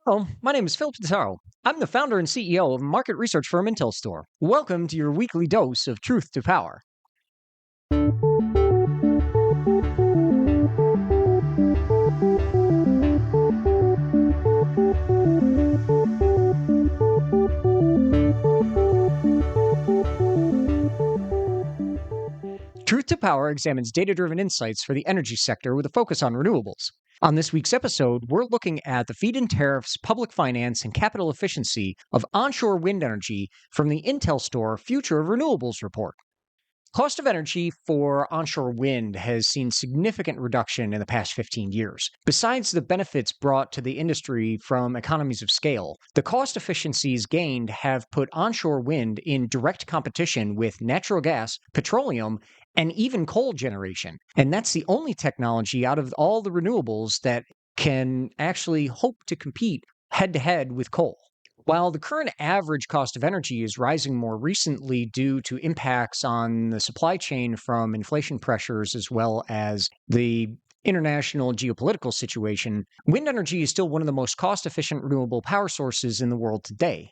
Hello, my name is Philip Totaro. I'm the founder and CEO of market research firm IntelStor. Welcome to your weekly dose of truth to power. Truth to Power examines data-driven insights for the energy sector with a focus on renewables. On this week's episode, we're looking at the feed-in tariffs, public finance, and capital efficiency of onshore wind energy from the IntelStor Future of Renewables report. Cost of energy for onshore wind has seen significant reduction in the past 15 years. Besides the benefits brought to the industry from economies of scale, the cost efficiencies gained have put onshore wind in direct competition with natural gas, petroleum, and even coal generation. And that's the only technology out of all the renewables that can actually hope to compete head to head with coal. While the current average cost of energy is rising more recently due to impacts on the supply chain from inflation pressures as well as the international geopolitical situation, wind energy is still one of the most cost-efficient renewable power sources in the world today.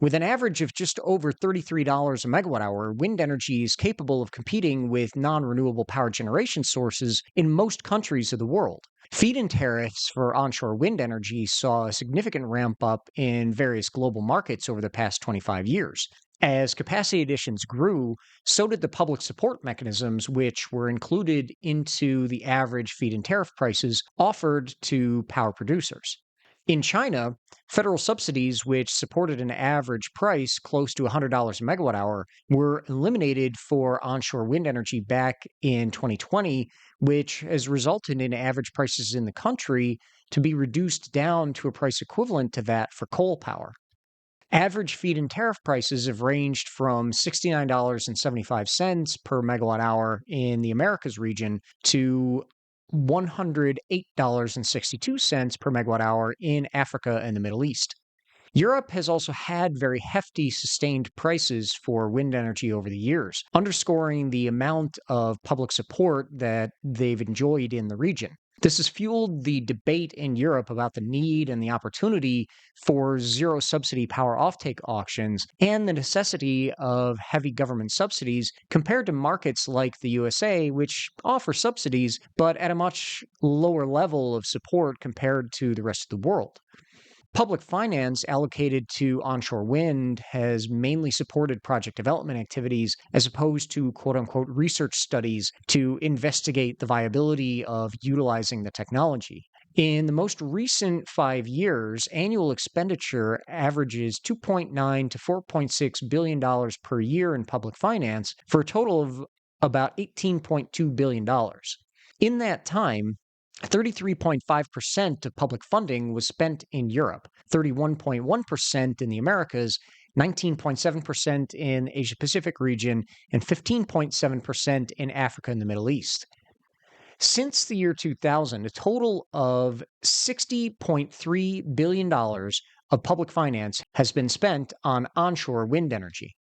With an average of just over $33 a megawatt hour, wind energy is capable of competing with non-renewable power generation sources in most countries of the world. Feed-in tariffs for onshore wind energy saw a significant ramp up in various global markets over the past 25 years. As capacity additions grew, so did the public support mechanisms, which were included into the average feed-in tariff prices offered to power producers. In China, federal subsidies, which supported an average price close to $100 a megawatt hour, were eliminated for onshore wind energy back in 2020, which has resulted in average prices in the country to be reduced down to a price equivalent to that for coal power. Average feed-in tariff prices have ranged from $69.75 per megawatt hour in the Americas region to $108.62 per megawatt hour in Africa and the Middle East. Europe has also had very hefty sustained prices for wind energy over the years, underscoring the amount of public support that they've enjoyed in the region. This has fueled the debate in Europe about the need and the opportunity for zero-subsidy power offtake auctions and the necessity of heavy government subsidies compared to markets like the USA, which offer subsidies but at a much lower level of support compared to the rest of the world. Public finance allocated to onshore wind has mainly supported project development activities as opposed to quote-unquote research studies to investigate the viability of utilizing the technology. In the most recent 5 years, annual expenditure averages $2.9 to $4.6 billion per year in public finance for a total of about $18.2 billion. In that time, 33.5% of public funding was spent in Europe, 31.1% in the Americas, 19.7% in the Asia-Pacific region, and 15.7% in Africa and the Middle East. Since the year 2000, a total of $60.3 billion of public finance has been spent on onshore wind energy.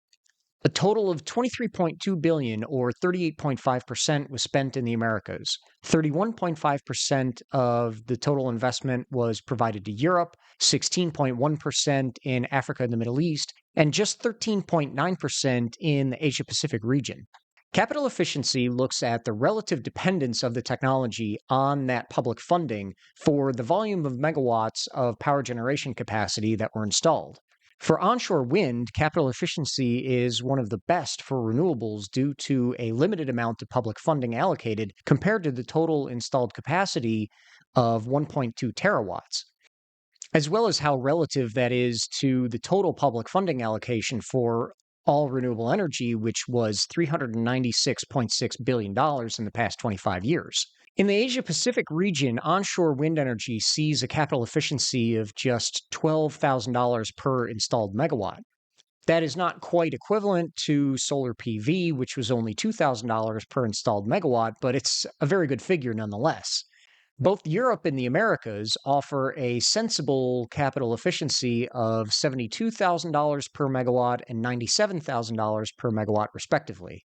A total of $23.2 billion, or 38.5%, was spent in the Americas. 31.5% of the total investment was provided to Europe, 16.1% in Africa and the Middle East, and just 13.9% in the Asia-Pacific region. Capital efficiency looks at the relative dependence of the technology on that public funding for the volume of megawatts of power generation capacity that were installed. For onshore wind, capital efficiency is one of the best for renewables due to a limited amount of public funding allocated compared to the total installed capacity of 1.2 terawatts, as well as how relative that is to the total public funding allocation for all renewable energy, which was $396.6 billion in the past 25 years. In the Asia-Pacific region, onshore wind energy sees a capital efficiency of just $12,000 per installed megawatt. That is not quite equivalent to solar PV, which was only $2,000 per installed megawatt, but it's a very good figure nonetheless. Both Europe and the Americas offer a sensible capital efficiency of $72,000 per megawatt and $97,000 per megawatt, respectively.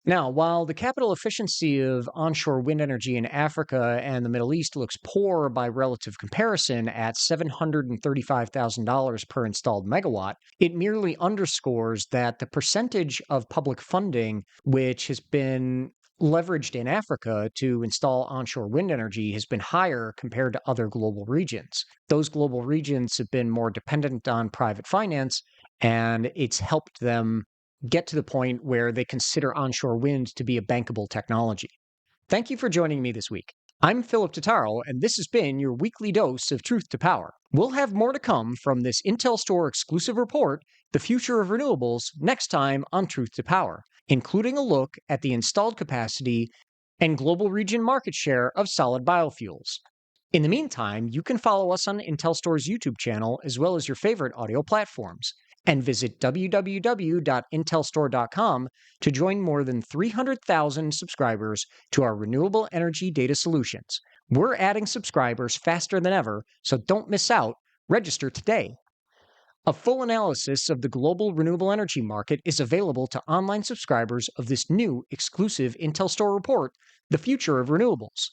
Now, while the capital efficiency of onshore wind energy in Africa and the Middle East looks poor by relative comparison at $735,000 per installed megawatt, it merely underscores that the percentage of public funding which has been leveraged in Africa to install onshore wind energy has been higher compared to other global regions. Those global regions have been more dependent on private finance, and it's helped them get to the point where they consider onshore wind to be a bankable technology. Thank you for joining me this week. I'm Philip Totaro, and this has been your weekly dose of truth to power. We'll have more to come from this IntelStor exclusive report, The Future of Renewables, next time on Truth to Power, including a look at the installed capacity and global region market share of solid biofuels. In the meantime, you can follow us on IntelStor's YouTube channel as well as your favorite audio platforms, and visit www.intelstor.com to join more than 300,000 subscribers to our renewable energy data solutions. We're adding subscribers faster than ever, so don't miss out. Register today. A full analysis of the global renewable energy market is available to online subscribers of this new exclusive IntelStor report, The Future of Renewables.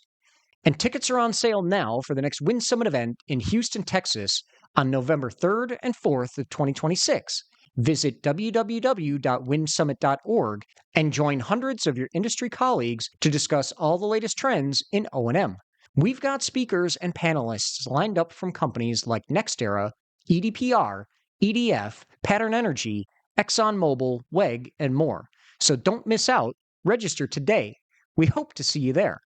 And tickets are on sale now for the next Wind Summit event in Houston, Texas on November 3rd and 4th of 2026. Visit www.windsummit.org and join hundreds of your industry colleagues to discuss all the latest trends in O&M. We've got speakers and panelists lined up from companies like NextEra, EDPR, EDF, Pattern Energy, ExxonMobil, WEG, and more. So don't miss out. Register today. We hope to see you there.